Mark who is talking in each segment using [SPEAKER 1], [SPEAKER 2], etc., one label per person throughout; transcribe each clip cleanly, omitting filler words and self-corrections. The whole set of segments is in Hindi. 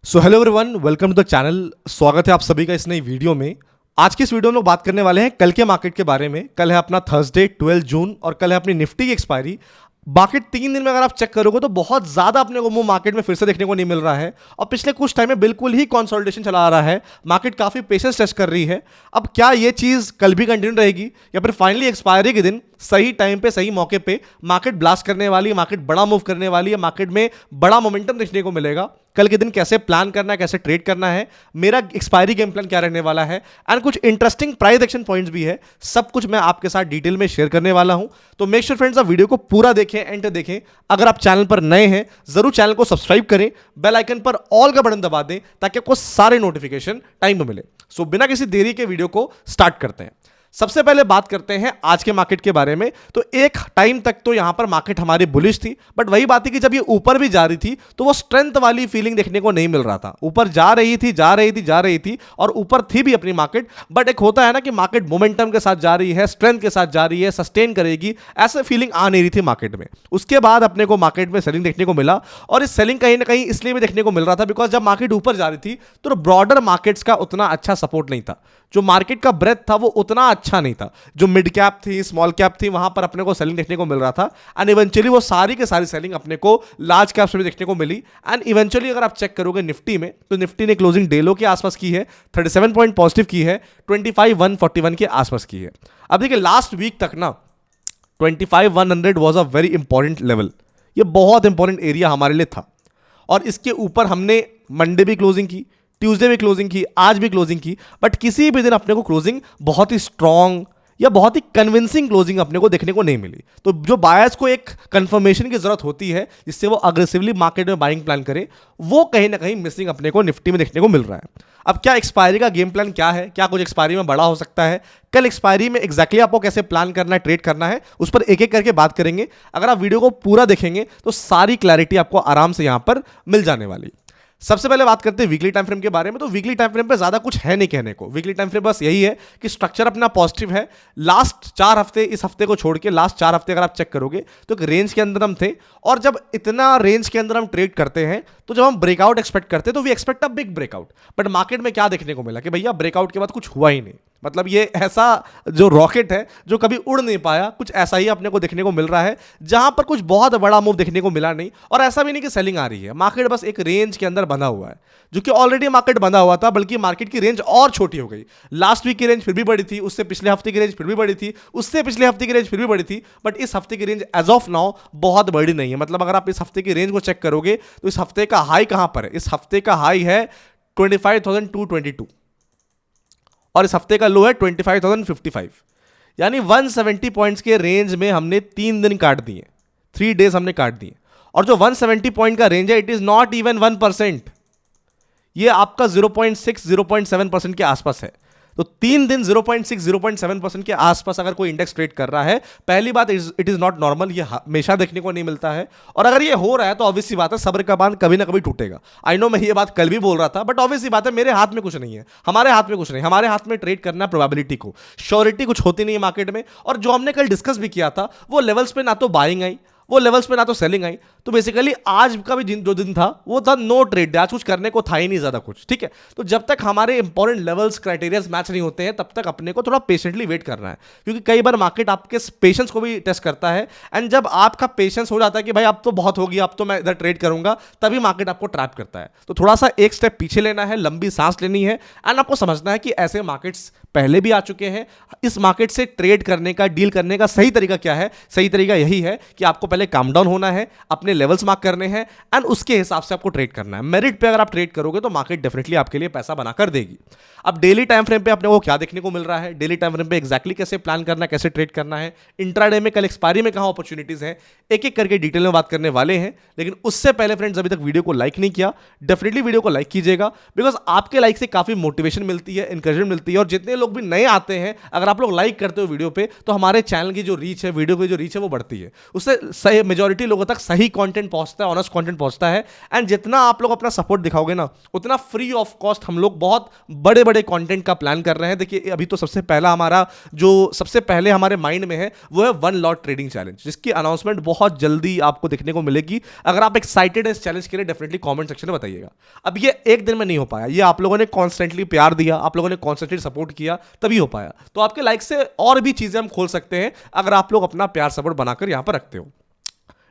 [SPEAKER 1] So hello everyone, welcome to the channel. स्वागत है आप सभी का इस नई वीडियो में। आज की इस वीडियो में लोग बात करने वाले हैं कल के मार्केट के बारे में। कल है अपना थर्सडे 12 जून और कल है अपनी निफ्टी की एक्सपायरी। मार्केट 3 दिन में अगर आप चेक करोगे तो बहुत ज्यादा अपने को मूव मार्केट में फिर से देखने को नहीं मिल रहा है और पिछले कुछ टाइम में बिल्कुल ही कंसोलिडेशन चला आ रहा है। मार्केट काफी पेशेंस टेस्ट कर रही है। अब क्या ये चीज कल भी कंटिन्यू रहेगी या फिर फाइनली एक्सपायरी के दिन सही टाइम पे सही मौके पे मार्केट ब्लास्ट करने वाली है, मार्केट बड़ा मूव करने वाली है, मार्केट में बड़ा मोमेंटम देखने को मिलेगा। कल के दिन कैसे प्लान करना है, कैसे ट्रेड करना है, मेरा एक्सपायरी गेम प्लान क्या रहने वाला है एंड कुछ इंटरेस्टिंग प्राइस एक्शन पॉइंट्स भी है, सब कुछ मैं आपके साथ डिटेल में शेयर करने वाला हूं। तो मेक श्योर फ्रेंड्स आप वीडियो को पूरा देखें, एंड तक देखें। अगर आप चैनल पर नए हैं जरूर चैनल को सब्सक्राइब करें, बेल आइकन पर ऑल का बटन दबा दें ताकि आपको सारे नोटिफिकेशन टाइम पे मिले। सो बिना किसी देरी के वीडियो को स्टार्ट करते हैं। सबसे पहले बात करते हैं आज के मार्केट के बारे में। तो एक टाइम तक तो यहां पर मार्केट हमारी बुलिश थी, बट वही बात है कि जब ये ऊपर भी जा रही थी तो वो स्ट्रेंथ वाली फीलिंग देखने को नहीं मिल रहा था। ऊपर जा रही थी और ऊपर थी भी अपनी मार्केट, बट एक होता है ना कि मार्केट मोमेंटम के साथ जा रही है, स्ट्रेंथ के साथ जा रही है, सस्टेन करेगी, ऐसा फीलिंग आ नहीं रही थी मार्केट में। उसके बाद अपने को मार्केट में सेलिंग देखने को मिला और इस सेलिंग कहीं ना कहीं इसलिए भी देखने को मिल रहा था बिकॉज जब मार्केट ऊपर जा रही थी तो ब्रॉडर मार्केट्स का उतना अच्छा सपोर्ट नहीं था। जो मार्केट का ब्रेथ था वो उतना अच्छा नहीं था। जो मिड कैप थी, स्मॉल कैप थी, वहां पर अपने को सेलिंग देखने को मिल रहा था एंड इवेंचुअली वो सारी के सारी सेलिंग अपने को लार्ज कैप्स में भी देखने को मिली। एंड इवेंचुअली अगर आप चेक करोगे निफ्टी में तो निफ्टी ने क्लोजिंग डे लो के आसपास की है, 37 पॉइंट पॉजिटिव की है, 25,141 के आसपास की है। अब देखिए लास्ट वीक तक ना 25,100 was a very important level. ये बहुत इंपॉर्टेंट एरिया हमारे लिए था और इसके ऊपर हमने मंडे भी क्लोजिंग की, ट्यूसडे भी क्लोजिंग की, आज भी क्लोजिंग की, बट किसी भी दिन अपने को क्लोजिंग बहुत ही स्ट्रांग या बहुत ही कन्विंसिंग क्लोजिंग अपने को देखने को नहीं मिली। तो जो बायर्स को एक कंफर्मेशन की जरूरत होती है जिससे वो अग्रेसिवली मार्केट में बाइंग प्लान करे, वो कहीं ना कहीं मिसिंग अपने को निफ्टी में देखने को मिल रहा है। अब क्या एक्सपायरी का गेम प्लान क्या है, क्या कुछ एक्सपायरी में बड़ा हो सकता है, कल एक्सपायरी में एग्जैक्टली आपको कैसे प्लान करना है, ट्रेड करना है, उस पर एक एक करके बात करेंगे। अगर आप वीडियो को पूरा देखेंगे तो सारी क्लैरिटी आपको आराम से यहां पर मिल जाने वाली। सबसे पहले बात करते हैं वीकली टाइम फ्रेम के बारे में। तो वीकली टाइम फ्रेम पे ज्यादा कुछ है नहीं कहने को। वीकली टाइम फ्रेम बस यही है कि स्ट्रक्चर अपना पॉजिटिव है। लास्ट 4 हफ्ते, इस हफ्ते को छोड़ के लास्ट 4 हफ्ते अगर आप चेक करोगे तो एक रेंज के अंदर हम थे और जब इतना रेंज के अंदर हम ट्रेड करते हैं तो जब हम ब्रेकआउट एक्सपेक्ट करते हैं तो we expect a big breakout. But market में क्या देखने को मिला कि भैया ब्रेकआउट के बाद कुछ हुआ ही नहीं। मतलब ये ऐसा जो रॉकेट है जो कभी उड़ नहीं पाया, कुछ ऐसा ही अपने को देखने को मिल रहा है जहां पर कुछ बहुत बड़ा मूव देखने को मिला नहीं। और ऐसा भी नहीं कि सेलिंग आ रही है, मार्केट बस एक रेंज के अंदर बंधा हुआ है, जो कि ऑलरेडी मार्केट बंधा हुआ था, बल्कि मार्केट की रेंज और छोटी हो गई। लास्ट वीक की रेंज फिर भी बड़ी थी, उससे पिछले हफ्ते की रेंज फिर भी बड़ी थी, उससे पिछले हफ्ते की रेंज फिर भी बड़ी थी, बट इस हफ्ते की रेंज एज ऑफ नाउ बहुत बड़ी नहीं है। मतलब अगर आप इस हफ्ते की रेंज को चेक करोगे तो इस हफ्ते का हाई कहां पर है? इस हफ्ते का हाई है 25,222 और इस हफ्ते का लो है 25,055। यानी 170 पॉइंट्स के रेंज में हमने 3 दिन काट दिए, 3 डेज हमने काट दिए। और जो 170 पॉइंट का रेंज है इट इज नॉट इवन 1%, ये आपका 0.6 0.7% के आसपास है। तो 3 दिन 0.6 0.7% के आसपास अगर कोई इंडेक्स ट्रेड कर रहा है, पहली बात इट इज नॉट नॉर्मल, ये हमेशा देखने को नहीं मिलता है। और अगर ये हो रहा है तो ऑब्वियस सी बात है सब्र का बांध कभी ना कभी टूटेगा। आई नो मैं ये बात कल भी बोल रहा था, बट ऑब्वियस सी बात है मेरे हाथ में कुछ नहीं है, हमारे हाथ में कुछ नहीं, हमारे हाथ में ट्रेड करना प्रोबेबिलिटी को, श्योरिटी कुछ होती नहीं है मार्केट में। और जो हमने कल डिस्कस भी किया था वो लेवल्स पे ना तो बाइंग आई, वो लेवल्स पे ना तो सेलिंग आई। तो बेसिकली आज का भी जो दिन था वो था नो ट्रेड डे, आज कुछ करने को था ही नहीं ज्यादा कुछ, ठीक है। तो जब तक हमारे इंपॉर्टेंट लेवल्स क्राइटेरियाज मैच नहीं होते हैं तब तक अपने को थोड़ा पेशेंटली वेट करना है, क्योंकि कई बार मार्केट आपके पेशेंस को भी टेस्ट करता है। एंड जब आपका पेशेंस हो जाता है कि भाई अब तो बहुत हो गया, अब तो मैं इधर ट्रेड करूंगा, तभी मार्केट आपको ट्रैप करता है। तो थोड़ा सा एक स्टेप पीछे लेना है, लंबी सांस लेनी है एंड आपको समझना है कि ऐसे मार्केट्स पहले भी आ चुके हैं। इस मार्केट से ट्रेड करने का, डील करने का सही तरीका क्या है? सही तरीका यही है कि आपको पहले काम डाउन होना है, अपने लेवल्स मार्क करने हैं एंड उसके हिसाब से आपको ट्रेड करना है। मेरिट पे अगर आप ट्रेड करोगे तो मार्केट डेफिनेटली आपके लिए पैसा बनाकर देगी। अब डेली टाइम फ्रेम पे अपने को क्या देखने को मिल रहा है, डेली टाइम फ्रेम पे एग्जैक्टली कैसे प्लान करना है, कैसे ट्रेड करना है, इंट्राडे में कल एक्सपायरी में कहां अपॉर्चुनिटीज है, एक एक करके डिटेल में बात करने वाले हैं। लेकिन उससे पहले फ्रेंड्स, अभी तक वीडियो को लाइक नहीं किया, डेफिनेटली वीडियो को लाइक कीजिएगा, बिकॉज आपके लाइक से काफी मोटिवेशन मिलती है, इंकरेजमेंट मिलती है। और जितने लोग भी नए आते हैं, अगर आप लोग लाइक करते हो वीडियो पे तो हमारे चैनल की जो रीच है, वीडियो की जो रीच है वो बढ़ती है। उससे सही मेजॉरिटी लोगों तक सही कंटेंट पहुंचता है, ऑनेस्ट कंटेंट पहुंचता है। एंड जितना आप लोग अपना सपोर्ट दिखाओगे ना, उतना फ्री ऑफ कॉस्ट हम लोग बहुत बड़े बड़े कंटेंट का प्लान कर रहे हैं। देखिए अभी तो सबसे पहले हमारे माइंड में है वो है 1 लॉट ट्रेडिंग चैलेंज, जिसकी अनाउंसमेंट बहुत जल्दी आपको देखने को मिलेगी। अगर आप एक्साइटेड है इस चैलेंज के लिए, डेफिनेटली कमेंट सेक्शन में बताइएगा। अब ये एक दिन में नहीं हो पाया, ये आप लोगों ने कॉन्स्टेंटली प्यार दिया, आप लोगों ने कॉन्स्टेंटली सपोर्ट किया, तभी हो पाया। तो आपके लाइक से और भी चीजें हम खोल सकते हैं अगर आप लोग अपना प्यार सपोर्ट बनाकर यहां पर रखते हो।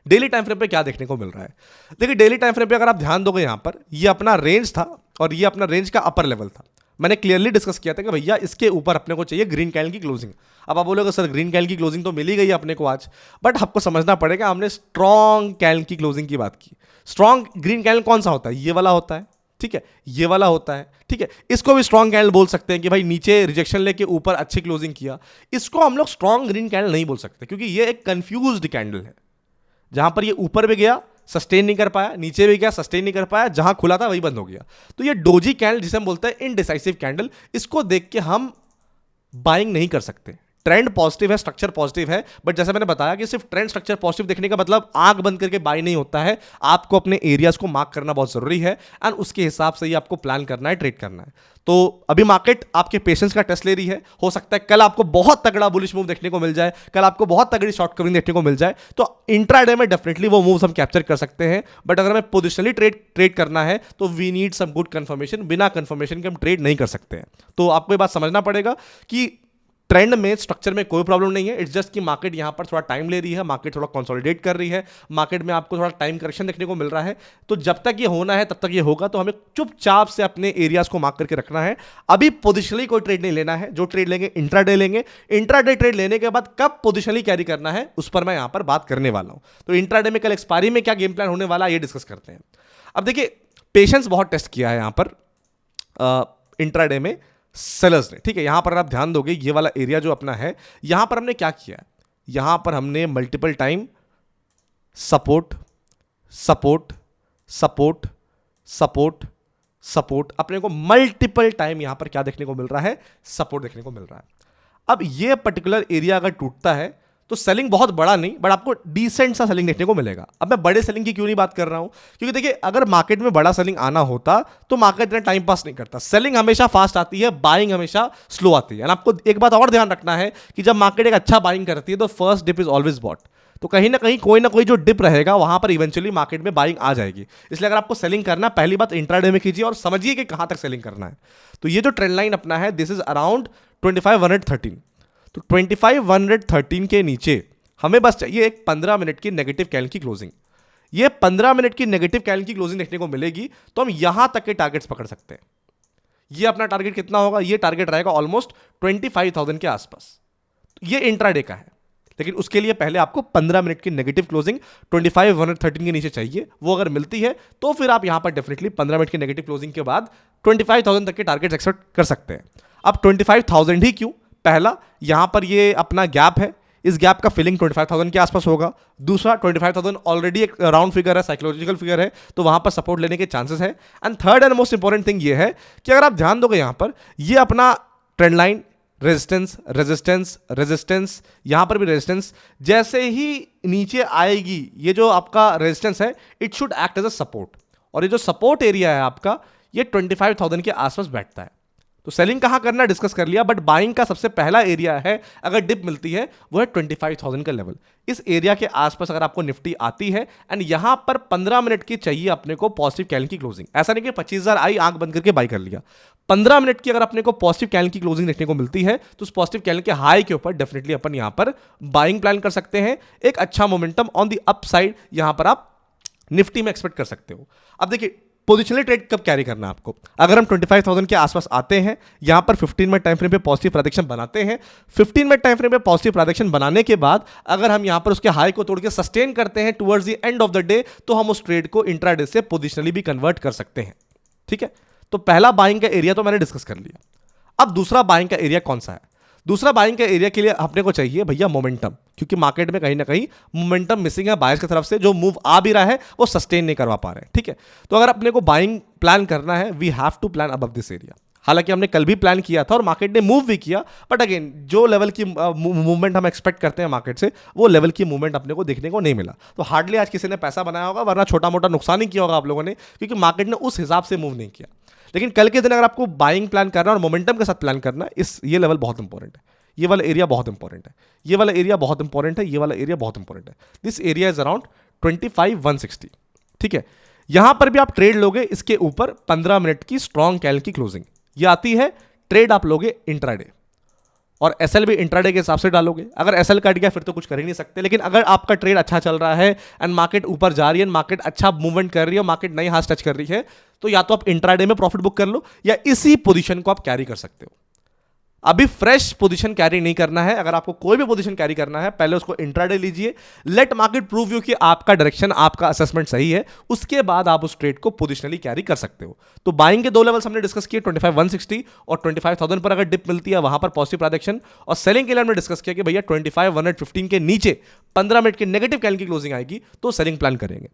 [SPEAKER 1] डेली टाइम फ्रेम पे क्या देखने को मिल रहा है? देखिए डेली टाइम फ्रेम पे अगर आप ध्यान दोगे, यहां पर ये अपना रेंज था और ये अपना रेंज का अपर लेवल था। मैंने क्लियरली डिस्कस किया था कि भैया इसके ऊपर अपने को चाहिए ग्रीन कैंडल की क्लोजिंग। अब आप बोलोगे सर ग्रीन कैंडल की क्लोजिंग तो मिल ही गई अपने को आज, बट आपको समझना पड़ेगा हमने स्ट्रॉन्ग कैंडल की क्लोजिंग की बात की। स्ट्रॉन्ग ग्रीन कैंडल कौन सा होता है? ये वाला होता है, ठीक है, ये वाला होता है, ठीक है। इसको भी स्ट्रॉन्ग कैंडल बोल सकते हैं कि भाई नीचे रिजेक्शन लेके ऊपर अच्छी क्लोजिंग किया। इसको हम लोग स्ट्रॉन्ग ग्रीन कैंडल नहीं बोल सकते, क्योंकि ये एक कंफ्यूज्ड कैंडल है। जहां पर ये ऊपर भी गया सस्टेन नहीं कर पाया, नीचे भी गया सस्टेन नहीं कर पाया, जहां खुला था वही बंद हो गया। तो ये डोजी कैंडल जिसे हम बोलते हैं इनडिसाइसिव कैंडल, इसको देख के हम बाइंग नहीं कर सकते। ट्रेंड पॉजिटिव है, स्ट्रक्चर पॉजिटिव है, बट जैसे मैंने बताया कि सिर्फ ट्रेंड स्ट्रक्चर पॉजिटिव देखने का मतलब आंख बंद करके बाय नहीं होता है। आपको अपने एरियाज को मार्क करना बहुत जरूरी है एंड उसके हिसाब से ही आपको प्लान करना है, ट्रेड करना है। तो अभी मार्केट आपके पेशेंस का टेस्ट ले रही है। हो सकता है कल आपको बहुत तगड़ा बुलिश मूव देखने को मिल जाए, कल आपको बहुत तगड़ी शॉर्ट कवरिंग देखने को मिल जाए, तो इंट्राडे में डेफिनेटली वो मूव्स हम कैप्चर कर सकते हैं। बट अगर हमें पोजिशनली ट्रेड करना है तो we need some good confirmation. बिना कंफर्मेशन के हम ट्रेड नहीं कर सकते हैं। तो आपको ये बात समझना पड़ेगा कि ट्रेंड में, स्ट्रक्चर में कोई प्रॉब्लम नहीं है। इट्स जस्ट कि मार्केट यहां पर थोड़ा टाइम ले रही है, मार्केट थोड़ा कंसोलिडेट कर रही है, मार्केट में आपको थोड़ा टाइम करेक्शन देखने को मिल रहा है। तो जब तक ये होना है तब तक ये होगा, तो हमें चुपचाप से अपने एरियाज को मार्क करके रखना है। अभी पोजिशनली कोई ट्रेड नहीं लेना है। जो ट्रेड लेंगे इंट्राडे लेंगे। इंट्राडे ट्रेड लेने के बाद कब पोजिशनली कैरी करना है उस पर मैं यहां पर बात करने वाला हूं। तो इंट्राडे में कल एक्सपायरी में क्या गेम प्लान होने वाला है ये डिस्कस करते हैं। अब देखिए पेशेंस बहुत टेस्ट किया है यहां पर इंट्राडे में सेलर्स ने, ठीक है। यहां पर आप ध्यान दोगे ये वाला एरिया जो अपना है, यहां पर हमने क्या किया है, यहां पर हमने multiple time support support support support support, अपने को मल्टीपल टाइम यहां पर क्या देखने को मिल रहा है, सपोर्ट देखने को मिल रहा है। अब ये पर्टिकुलर एरिया अगर टूटता है तो सेलिंग बहुत बड़ा नहीं, बट आपको डिसेंट सा सेलिंग देखने को मिलेगा। अब मैं बड़े सेलिंग की क्यों नहीं बात कर रहा हूं, क्योंकि देखिए अगर मार्केट में बड़ा सेलिंग आना होता तो मार्केट इतना टाइम पास नहीं करता। सेलिंग हमेशा फास्ट आती है, बाइंग हमेशा स्लो आती है। और आपको एक बात और ध्यान रखना है कि जब मार्केट एक अच्छा बाइंग करती है तो first dip is always bought. तो कहीं ना कोई जो डिप रहेगा वहां पर इवेंचुअली मार्केट में बाइंग आ जाएगी। इसलिए अगर आपको सेलिंग करना, पहली बात इंट्राडे में कीजिए और समझिए कि कहां तक सेलिंग करना है। तो ये जो ट्रेंड लाइन अपना है, दिस इज अराउंड 25,113। तो 25,113 के नीचे हमें बस चाहिए एक 15 मिनट की नेगेटिव कैंडल की क्लोजिंग। ये 15 मिनट की नेगेटिव कैंडल की क्लोजिंग देखने को मिलेगी तो हम यहां तक के टारगेट्स पकड़ सकते हैं। ये अपना टारगेट कितना होगा, ये टारगेट रहेगा ऑलमोस्ट 25,000 के आसपास। ये इंट्राडे का है, लेकिन उसके लिए पहले आपको 15 मिनट की नेगेटिव क्लोजिंग 25,113 के नीचे चाहिए। वो अगर मिलती है तो फिर आप यहां पर डेफिनेटली 15 मिनट की नेगेटिव क्लोजिंग के बाद 25,000 तक के टारगेट एक्सपेक्ट कर सकते हैं। अब 25,000 ही क्यों? पहला, यहां पर ये अपना गैप है, इस गैप का फिलिंग 25,000 के आसपास होगा। दूसरा, 25,000 ऑलरेडी एक राउंड फिगर है, साइकोलॉजिकल फिगर है, तो वहां पर सपोर्ट लेने के चांसेस है। And third and most important thing ये है कि अगर आप ध्यान दोगे यहां पर, ये अपना trend line resistance resistance resistance, यहां पर भी रेजिस्टेंस, जैसे ही नीचे आएगी ये जो आपका रेजिस्टेंस है, it should act as a support. और ये जो सपोर्ट एरिया है आपका, ये 25,000 के आसपास बैठता है। तो सेलिंग कहां करना डिस्कस कर लिया, बट बाइंग का सबसे पहला एरिया है अगर डिप मिलती है वो है 25,000 का लेवल। इस एरिया के आसपास अगर आपको निफ्टी आती है एंड यहां पर 15 मिनट की चाहिए अपने को पॉजिटिव कैंडल की क्लोजिंग। ऐसा नहीं कि 25,000 आई आंख बंद करके बाई कर लिया। 15 मिनट की अगर अपने को पॉजिटिव कैंडल की क्लोजिंग देखने को मिलती है तो उस पॉजिटिव कैंडल के हाई के ऊपर डेफिनेटली अपन यहां पर बाइंग प्लान कर सकते हैं। एक अच्छा momentum on the up side यहां पर आप निफ्टी में एक्सपेक्ट कर सकते हो। अब देखिए पोजिशनली ट्रेड कब कैरी करना है आपको, अगर हम 25,000 के आसपास आते हैं, यहां पर 15 मिनट टाइम फ्रेम पे पॉजिटिव प्रेडिक्शन बनाते हैं, 15 मिनट टाइम फ्रेम पे पॉजिटिव प्रेडिक्शन बनाने के बाद अगर हम यहां पर उसके हाई को तोड़ के सस्टेन करते हैं towards the end of the day, तो हम उस ट्रेड को इंट्राडे से पोजिशनली भी कन्वर्ट कर सकते हैं। ठीक है, तो पहला बाइंग का एरिया तो मैंने डिस्कस कर लिया। अब दूसरा बाइंग का एरिया कौन सा है? दूसरा बाइंग का एरिया के लिए अपने को चाहिए भैया मोमेंटम, क्योंकि मार्केट में कहीं ना कहीं मोमेंटम मिसिंग है बायर्स की तरफ से। जो मूव आ भी रहा है वो सस्टेन नहीं करवा पा रहे हैं। ठीक है, तो अगर अपने को बाइंग प्लान करना है, we have to plan above this area. हालांकि हमने कल भी प्लान किया था और मार्केट ने मूव भी किया, बट अगेन जो लेवल की मूवमेंट हम एक्सपेक्ट करते हैं मार्केट से, वो लेवल की मूवमेंट अपने को देखने को नहीं मिला। तो हार्डली आज किसी ने पैसा बनाया होगा, वरना छोटा मोटा नुकसान ही किया होगा आप लोगों ने, क्योंकि मार्केट ने उस हिसाब से मूव नहीं किया। लेकिन कल के दिन अगर आपको बाइंग प्लान करना और मोमेंटम के साथ प्लान करना, ये लेवल बहुत इंपॉर्टेंट है, ये वाला एरिया बहुत इंपॉर्टेंट है, ये वाला एरिया बहुत इंपॉर्टेंट है, ये वाला एरिया बहुत इंपॉर्टेंट है। This area is around 25,160। ठीक है, यहां पर भी आप ट्रेड लोगे, इसके ऊपर 15 मिनट की स्ट्रॉन्ग कैंडल की क्लोजिंग ये आती है। ट्रेड आप लोगे इंट्राडे, और एसएल भी इंट्राडे के हिसाब से डालोगे। अगर एसएल कट गया फिर तो कुछ कर ही नहीं सकते, लेकिन अगर आपका ट्रेड अच्छा चल रहा है एंड मार्केट ऊपर जा रही है, मार्केट अच्छा मूवमेंट कर रही है, मार्केट नई हाथ टच कर रही है, तो या तो आप इंट्राडे में प्रॉफिट बुक कर लो, या इसी पोजीशन को आप कैरी कर सकते हो। अभी फ्रेश पोजीशन कैरी नहीं करना है। अगर आपको कोई भी पोजीशन कैरी करना है, पहले उसको इंट्राडे लीजिए, लेट मार्केट प्रूव यू कि आपका डायरेक्शन, आपका असेसमेंट सही है, उसके बाद आप उस ट्रेड को पोजिशनली कैरी कर सकते हो। तो बाइंग के दो लेवल्स हमने डिस्कस किए, 25,160 और 25,000 पर अगर डिप मिलती है वहां पर पॉजिटिव प्राइजेक्शन, और सेलिंग के लिए हमने डिस्कस किया कि भैया 25,115 के नीचे 15 मिनट की नेगेटिव कैंडल की क्लोजिंग आएगी तो सेलिंग प्लान करेंगे।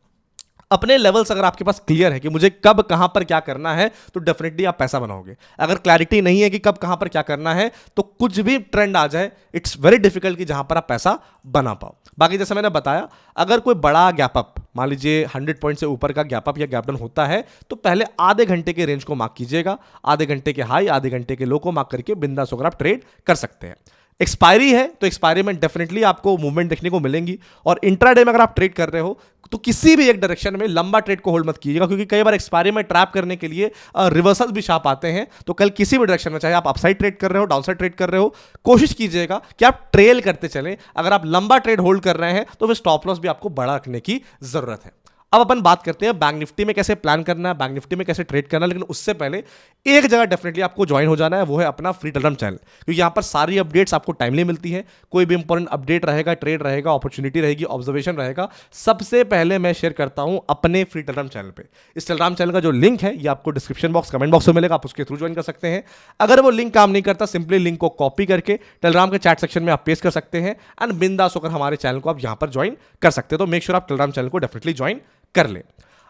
[SPEAKER 1] अपने लेवल्स अगर आपके पास क्लियर है कि मुझे कब कहां पर क्या करना है, तो डेफिनेटली आप पैसा बनाओगे। अगर क्लैरिटी नहीं है कि कब कहां पर क्या करना है, तो कुछ भी ट्रेंड आ जाए, इट्स वेरी डिफिकल्ट कि जहां पर आप पैसा बना पाओ। बाकी जैसे मैंने बताया, अगर कोई बड़ा गैप अप, मान लीजिए 100 पॉइंट से ऊपर का गैप अप या गैप डाउन होता है, तो पहले आधे घंटे के रेंज को मार्क कीजिएगा, आधे घंटे के हाई, आधे घंटे के लो को मार्क करके बिंदास होकर आप ट्रेड कर सकते हैं। एक्सपायरी है तो एक्सपायरी में डेफिनेटली आपको मूवमेंट देखने को मिलेंगी, और इंट्राडे में अगर आप ट्रेड कर रहे हो तो किसी भी एक डायरेक्शन में लंबा ट्रेड को होल्ड मत कीजिएगा, क्योंकि कई बार एक्सपायरी में ट्रैप करने के लिए रिवर्सल्स भी शार्प आते हैं। तो कल किसी भी डायरेक्शन में, चाहे आप अपसाइड ट्रेड कर रहे हो, डाउनसाइड ट्रेड कर रहे हो, कोशिश कीजिएगा कि आप ट्रेल करते चलें। अगर आप लंबा ट्रेड होल्ड कर रहे हैं तो फिर स्टॉप लॉस भी आपको बड़ा रखने की जरूरत है। अब अपन बात करते हैं बैंक निफ्टी में कैसे प्लान करना है, बैंक निफ्टी में कैसे ट्रेड करना है। लेकिन उससे पहले एक जगह डेफिनेटली आपको ज्वाइन हो जाना है, वो है अपना फ्री टेलीग्राम चैनल, क्योंकि यहाँ पर सारी अपडेट्स आपको टाइमली मिलती है। कोई भी इंपॉर्टेंट अपडेट रहेगा, ट्रेड रहेगा, अपॉर्चुनिटी रहेगी, ऑब्जर्वेशन रहेगा, सबसे पहले मैं शेयर करता हूँ अपने फ्री टेलीग्राम चैनल पर। इस टेलीग्राम चैनल का जो लिंक है ये आपको डिस्क्रिप्शन बॉक्स, कमेंट बॉक्स में मिलेगा, आप उसके थ्रू ज्वाइन कर सकते हैं। अगर वो लिंक काम नहीं करता, सिंपली लिंक को कॉपी करके टेलीग्राम के चैट सेक्शन में आप पेस्ट कर सकते हैं एंड बिंदास होकर हमारे चैनल को आप यहाँ पर ज्वाइन कर सकते हैं। तो मेक श्योर आप टेलीग्राम चैनल को डेफिनेटली ज्वाइन कर ले।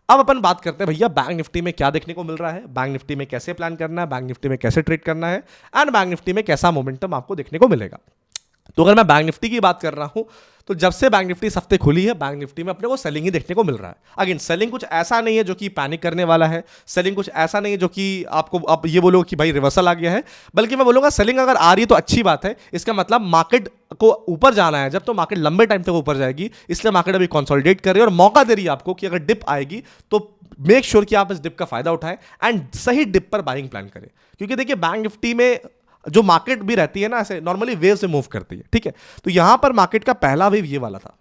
[SPEAKER 1] अब अपन बात करते हैं भैया बैंक निफ्टी में क्या देखने को मिल रहा है, बैंक निफ्टी में कैसे प्लान करना है, बैंक निफ्टी में कैसे ट्रेड करना है, एंड बैंक निफ्टी में कैसा मोमेंटम आपको देखने को मिलेगा। तो अगर मैं बैंक निफ्टी की बात कर रहा हूं, तो जब से बैंक निफ्टी इस हफ्ते खुली है, बैंक निफ्टी में अपने को सेलिंग ही देखने को मिल रहा है। अगेन सेलिंग कुछ ऐसा नहीं है जो कि पैनिक करने वाला है, सेलिंग कुछ ऐसा नहीं है जो कि आपको आप ये बोलो कि भाई रिवर्सल आ गया है, बल्कि मैं बोलूंगा सेलिंग अगर आ रही है तो अच्छी बात है। इसका मतलब मार्केट को ऊपर जाना है, जब तो मार्केट लंबे टाइम तक ऊपर जाएगी, इसलिए मार्केट अभी कंसोलिडेट कर रही है और मौका दे रही है आपको कि अगर डिप आएगी तो मेक श्योर कि आप इस डिप का फायदा उठाएं एंड सही डिप पर बाइंग प्लान करें। क्योंकि देखिए बैंक निफ्टी में जो मार्केट भी रहती है ना, ऐसे नॉर्मली वेव से मूव करती है, ठीक है। तो यहां पर मार्केट का पहला वेव ये वाला था,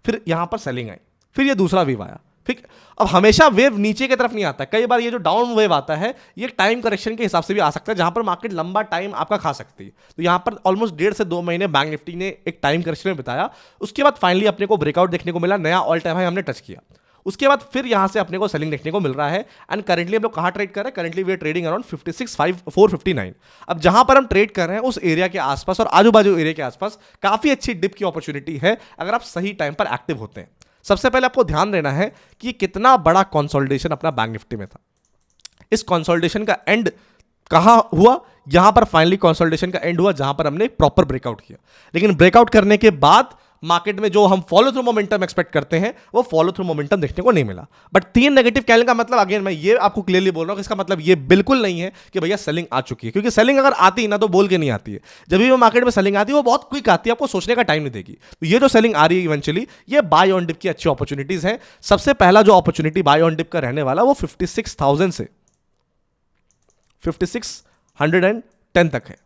[SPEAKER 1] फिर यहां पर सेलिंग आई, फिर ये दूसरा वेव आया, ठीक। अब हमेशा वेव नीचे की तरफ नहीं आता, कई बार ये जो डाउन वेव आता है ये टाइम करेक्शन के हिसाब से भी आ सकता है, जहां पर मार्केट लंबा टाइम आपका खा सकती है। तो यहां पर ऑलमोस्ट 1.5 से 2 महीने बैंक निफ्टी ने एक टाइम करेक्शन में बिताया, उसके बाद फाइनली अपने को ब्रेकआउट देखने को मिला, नया ऑल टाइम हाई हमने टच किया, उसके बाद फिर यहां से अपने को सेलिंग देखने को मिल रहा है। एंड करंटली हम लोग कहां ट्रेड कर रहे हैं, currently we are trading around 56,459। अब जहां पर हम ट्रेड कर रहे हैं उस एरिया के आसपास और आजू बाजू एरिया के आसपास काफी अच्छी डिप की अपॉर्चुनिटी है, अगर आप सही टाइम पर एक्टिव होते हैं। सबसे पहले आपको ध्यान देना है कि कितना बड़ा कंसोलिडेशन अपना बैंक निफ्टी में था। इस कंसोलिडेशन का एंड कहां हुआ, यहां पर फाइनली कंसोलिडेशन का एंड हुआ जहां पर हमने प्रॉपर ब्रेकआउट किया। लेकिन ब्रेकआउट करने के बाद मार्केट में जो हम फॉलो थ्रू मोमेंटम एक्सपेक्ट करते हैं वो फॉलो थ्रू मोमेंटम देखने को नहीं मिला। बट 3 नेगेटिव कैंडल का मतलब, अगेन मैं ये आपको क्लियरली बोल रहा हूं, इसका मतलब ये बिल्कुल नहीं है कि भैया सेलिंग आ चुकी है, क्योंकि सेलिंग अगर आती है ना तो बोल के नहीं आती है। जब भी वो मार्केट में सेलिंग आती है वो बहुत क्विक आती है, आपको सोचने का टाइम नहीं देगी। तो ये जो सेलिंग आ रही है इवेंचुअली ये बाय ऑन डिप की अच्छी अपॉर्चुनिटीज है। सबसे पहला जो अपॉर्चुनिटी बाय ऑन डिप का रहने वाला वो 56,000 से 5610 तक है।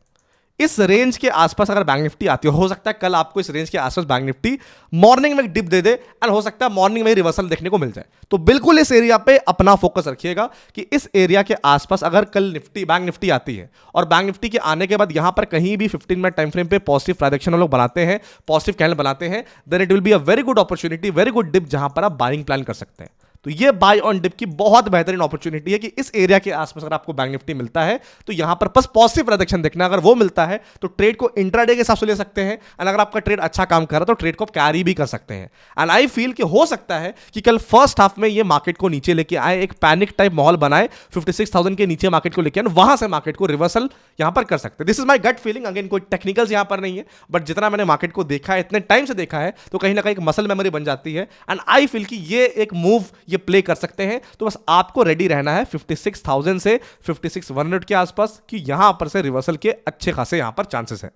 [SPEAKER 1] इस रेंज के आसपास अगर बैंक निफ्टी आती हो सकता है कल आपको इस रेंज के आसपास बैंक निफ्टी मॉर्निंग में डिप दे दे एंड हो सकता है मॉर्निंग में रिवर्सल देखने को मिल जाए। तो बिल्कुल इस एरिया पे अपना फोकस रखिएगा कि इस एरिया के आसपास अगर कल बैंक निफ्टी आती है और बैंक निफ्टी के आने के बाद यहां पर कहीं भी 15 मिनट टाइम फ्रेम पे पॉजिटिव ट्रांजैक्शन लोग बनाते हैं, पॉजिटिव कैंडल बनाते हैं, then it will be a very good opportunity, very good dip जहां पर आप बाइंग प्लान कर सकते हैं। तो ये बाय ऑन डिप की बहुत बेहतरीन अपॉर्चुनिटी है कि इस एरिया के आसपास अगर आपको बैंक निफ्टी मिलता है तो यहां पर बस पॉजिटिव प्रोडक्शन देखना, अगर वो मिलता है तो ट्रेड को इंट्राडे के हिसाब से ले सकते हैं, एंड अगर आपका ट्रेड अच्छा काम कर रहा है तो ट्रेड को कैरी भी कर सकते हैं। एंड आई फील कि हो सकता है कि कल फर्स्ट हाफ में ये मार्केट को नीचे लेके आए, एक पैनिक टाइप माहौल बनाए, 56,000 के नीचे मार्केट को लेके आए, वहां से मार्केट को रिवर्सल यहां पर कर सकते हैं। This is my gut feeling, again कोई टेक्निकल्स यहां पर नहीं है, बट जितना मैंने मार्केट को देखा है, इतने टाइम से देखा है, तो कहीं ना कहीं एक मसल मेमोरी बन जाती है, एंड आई फील कि ये एक मूव ये प्ले कर सकते हैं। तो बस आपको रेडी रहना है 56,000 से 56,100 के आसपास, कि यहां पर से रिवर्सल के अच्छे खासे यहां पर चांसेस है।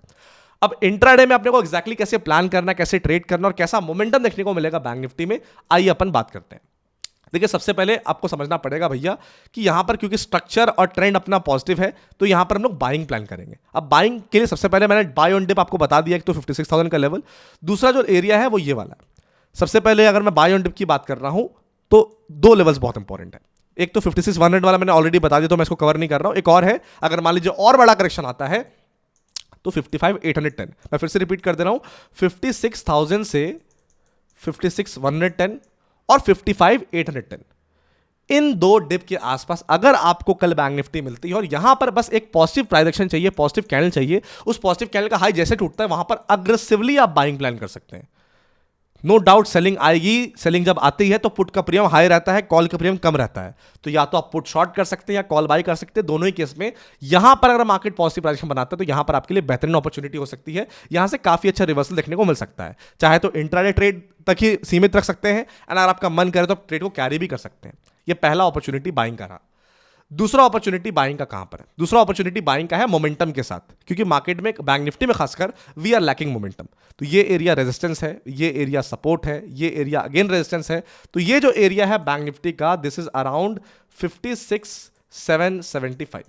[SPEAKER 1] अब इंट्राडे में अपने को एग्जैक्टली कैसे प्लान करना, कैसे ट्रेड करना और कैसा मोमेंटम देखने को मिलेगा बैंक निफ्टी में, आइए अपन बात करते हैं। देखिए, सबसे पहले आपको समझना पड़ेगा भैया कि यहां पर क्योंकि स्ट्रक्चर और ट्रेंड अपना पॉजिटिव है, तो यहां पर हम लोग बाइंग प्लान करेंगे। अब बाइंग के लिए सबसे पहले मैंने बाय ऑन डिप आपको बता दिया, तो 56,000 का लेवल। दूसरा जो एरिया है वो ये वाला है। सबसे पहले अगर मैं बाय ऑन डिप की बात कर रहा हूं तो दो लेवल्स बहुत इंपॉर्टेंट है। एक तो 56,100 वाला मैंने ऑलरेडी बता दिया, तो मैं इसको कवर नहीं कर रहा हूं। एक और है, अगर मान लीजिए और बड़ा करेक्शन आता है तो 55,810। मैं फिर से रिपीट कर दे रहा हूं, 56,000 से 56,110 और 55,810, इन दो डिप के आसपास अगर आपको कल बैंक निफ्टी मिलती है और यहां पर बस एक पॉजिटिव प्राइजेक्शन चाहिए, पॉजिटिव कैंडल चाहिए, उस पॉजिटिव कैंडल का हाई जैसे टूटता है वहां पर अग्रेसिवली आप बाइंग प्लान कर सकते हैं। नो डाउट सेलिंग आएगी, सेलिंग जब आती है तो पुट का प्रीमियम हाई रहता है, कॉल का प्रीमियम कम रहता है, तो या तो आप पुट शॉर्ट कर सकते हैं या कॉल बाई कर सकते हैं। दोनों ही केस में यहां पर अगर मार्केट पॉजिटिव प्राइजेक्शन बनाता है तो यहां पर आपके लिए बेहतरीन अपॉर्चुनिटी हो सकती है, यहां से काफी अच्छा रिवर्सल देखने को मिल सकता है। चाहे तो इंट्राडे ट्रेड तक ही सीमित रख सकते हैं, एंड अगर आपका मन करे तो आप ट्रेड को कैरी भी कर सकते हैं। ये पहला अपॉर्चुनिटी बाइंग का रहा। दूसरा अपॉर्चुनिटी बाइंग का कहां पर है? दूसरा अपॉर्चुनिटी बाइंग का है मोमेंटम के साथ, क्योंकि मार्केट में बैंक निफ्टी में खासकर वी आर लैकिंग मोमेंटम। तो ये एरिया रेजिस्टेंस है, ये एरिया सपोर्ट है, ये एरिया अगेन रेजिस्टेंस है। तो ये जो एरिया है बैंक निफ्टी का, दिस इज अराउंड 56,775।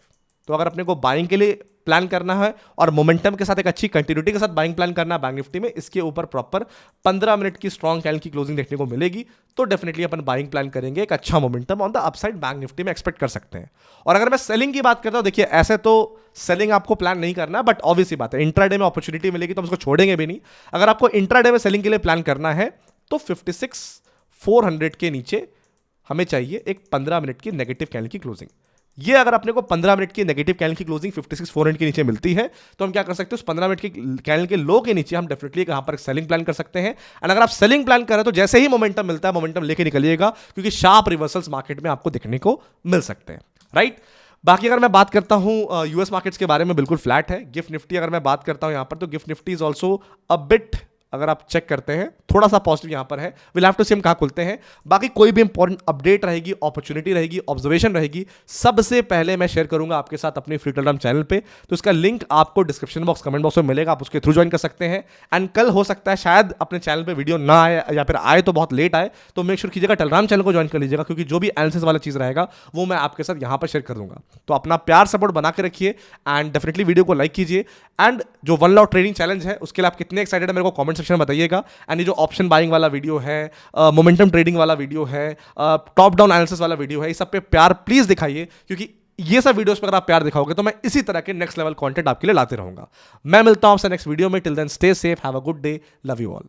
[SPEAKER 1] तो अगर अपने को बाइंग के लिए प्लान करना है और मोमेंटम के साथ एक अच्छी कंटिन्यूटी के साथ बाइंग प्लान करना है बैंक निफ्टी में, इसके ऊपर प्रॉपर 15 मिनट की स्ट्रॉन्ग कैंडल की क्लोजिंग देखने को मिलेगी, तो डेफिनेटली अपन बाइंग प्लान करेंगे, एक अच्छा momentum on the upside bank Nifty में एक्सपेक्ट कर सकते हैं। और अगर मैं सेलिंग की बात करता हूं, देखिए ऐसे तो सेलिंग आपको प्लान नहीं करना, बट ऑब्वियसली बात है इंट्राडे में अपॉर्चुनिटी मिलेगी तो हम उसको छोड़ेंगे भी नहीं। अगर आपको इंट्राडे में सेलिंग के लिए प्लान करना है तो 56,400 के नीचे हमें चाहिए एक 15 मिनट की नेगेटिव कैंडल की क्लोजिंग। ये अगर अपने को 15 मिनट की नेगेटिव कैंडल की क्लोजिंग 56,400 के नीचे मिलती है तो हम क्या कर सकते हैं, उस 15 मिनट की कैंडल के लो के नीचे हम डेफिनेटली यहां पर सेलिंग प्लान कर सकते हैं। एंड अगर आप सेलिंग प्लान करें तो जैसे ही मोमेंटम मिलता है, मोमेंटम लेके निकलिएगा, क्योंकि शार्प रिवर्सल्स मार्केट में आपको देखने को मिल सकते हैं, राइट। बाकी अगर मैं बात करता हूं यूएस मार्केट्स के बारे में, बिल्कुल फ्लैट है। गिफ्ट निफ्टी अगर मैं बात करता हूं यहां पर, तो gift Nifty is also a bit, अगर आप चेक करते हैं थोड़ा सा पॉजिटिव यहां पर है। विल हैव टू सी हम कहां खुलते हैं। बाकी कोई भी इंपॉर्टेंट अपडेट रहेगी, अपॉर्चुनिटी रहेगी, ऑब्जर्वेशन रहेगी, सबसे पहले मैं शेयर करूंगा आपके साथ अपने फ्री टेलीग्राम चैनल पे। तो इसका लिंक आपको डिस्क्रिप्शन बॉक्स, कमेंट बॉक्स में मिलेगा, आप उसके थ्रू ज्वाइन कर सकते हैं। एंड कल हो सकता है शायद अपने चैनल पे वीडियो ना आए, या फिर आए तो बहुत लेट आए, तो मेक श्योर कीजिएगा टेलीग्राम चैनल को ज्वाइन कर लीजिएगा, क्योंकि जो भी एनालिसिस वाला चीज रहेगा वो मैं आपके साथ यहां पर शेयर कर दूंगा। तो अपना प्यार सपोर्ट बना के रखिए, एंड डेफिनेटली वीडियो को लाइक कीजिए। एंड जो 1 लॉट ट्रेडिंग चैलेंज है उसके लिए आप कितने एक्साइटेड है मेरे को कमेंट सेक्शन में बताइएगा। एंड ये जो ऑप्शन बाइंग वाला वीडियो है, मोमेंटम ट्रेडिंग वाला वीडियो है, टॉप डाउन एनालिसिस वाला वीडियो है, इस सब पे प्यार प्लीज दिखाइए, क्योंकि ये सब वीडियोस पर अगर आप प्यार दिखाओगे तो मैं इसी तरह के नेक्स्ट लेवल कंटेंट आपके लिए लाते रहूंगा। मैं मिलता हूं आपसे नेक्स्ट वीडियो में। Till then stay safe, have a good day, love you all.